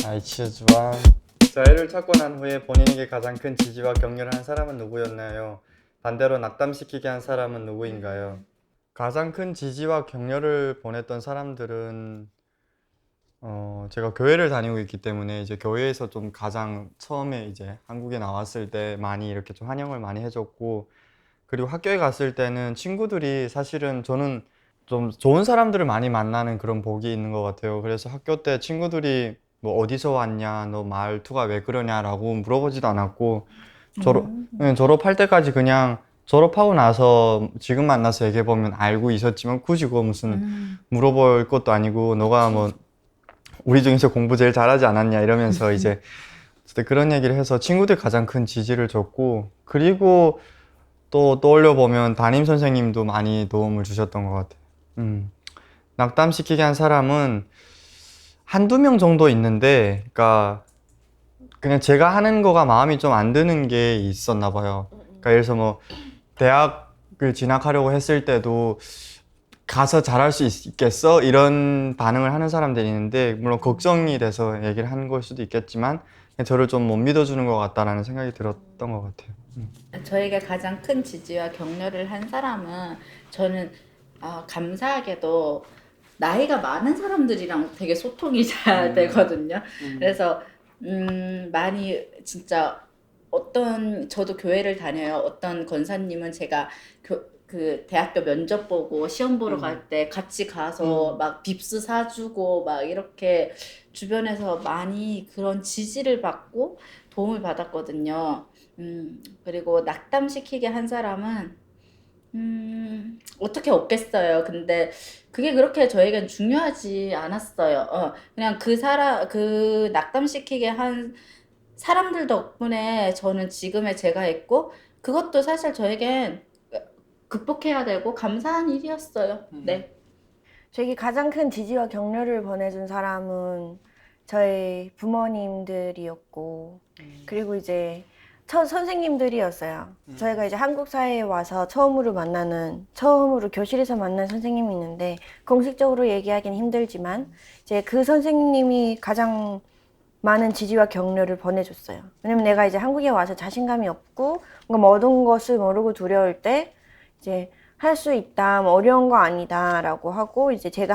아이치즈와 자유를 찾고 난 후에 본인에게 가장 큰 지지와 격려를 한 사람은 누구였나요? 반대로 낙담시키게 한 사람은 누구인가요? 가장 큰 지지와 격려를 보냈던 사람들은 제가 교회를 다니고 있기 때문에 이제 교회에서 좀 가장 처음에 이제 한국에 나왔을 때 많이 이렇게 좀 환영을 많이 해줬고, 그리고 학교에 갔을 때는 친구들이 사실은 저는 좀 좋은 사람들을 많이 만나는 그런 복이 있는 것 같아요. 그래서 학교 때 친구들이 뭐 어디서 왔냐, 너 말투가 왜 그러냐라고 물어보지도 않았고, 졸업할 때까지 그냥 졸업하고 나서 지금 만나서 얘기해보면 알고 있었지만 굳이 그거 무슨 물어볼 것도 아니고 너가 뭐 우리 중에서 공부 제일 잘하지 않았냐 이러면서 이제 그런 얘기를 해서 친구들 가장 큰 지지를 줬고, 그리고 또 떠올려 보면 담임 선생님도 많이 도움을 주셨던 것 같아요. 낙담시키게 한 사람은 한두 명 정도 있는데, 그러니까 그냥 제가 하는 거가 마음이 좀 안 드는 게 있었나 봐요. 그러니까 예를 들어서 뭐 대학을 진학하려고 했을 때도 가서 잘할 수 있겠어? 이런 반응을 하는 사람들이 있는데, 물론 걱정이 돼서 얘기를 하는 걸 수도 있겠지만 그냥 저를 좀 못 믿어주는 것 같다라는 생각이 들었던 것 같아요. 저에게 가장 큰 지지와 격려를 한 사람은 저는 감사하게도 나이가 많은 사람들이랑 되게 소통이 잘 되거든요. 그래서 많이 진짜 저도 교회를 다녀요. 어떤 권사님은 제가 그 대학교 면접 보고 시험 보러 갈 때 같이 가서 막 빕스 사주고 막 이렇게 주변에서 많이 그런 지지를 받고 도움을 받았거든요. 그리고 낙담시키게 한 사람은 어떻게 없겠어요. 근데 그게 그렇게 저에겐 중요하지 않았어요. 그냥 그 낙담시키게 한 사람들 덕분에 저는 지금의 제가 있고, 그것도 사실 저에겐 극복해야 되고 감사한 일이었어요. 네. 저에게 가장 큰 지지와 격려를 보내준 사람은 저희 부모님들이었고, 그리고 이제 첫 선생님들이었어요. 저희가 이제 한국 사회에 와서 처음으로 교실에서 만난 선생님이 있는데, 공식적으로 얘기하기는 힘들지만, 이제 그 선생님이 가장 많은 지지와 격려를 보내줬어요. 왜냐면 내가 이제 한국에 와서 자신감이 없고, 뭔가 모든 것을 모르고 두려울 때, 이제 할 수 있다, 뭐 어려운 거 아니다 라고 하고, 이제 제가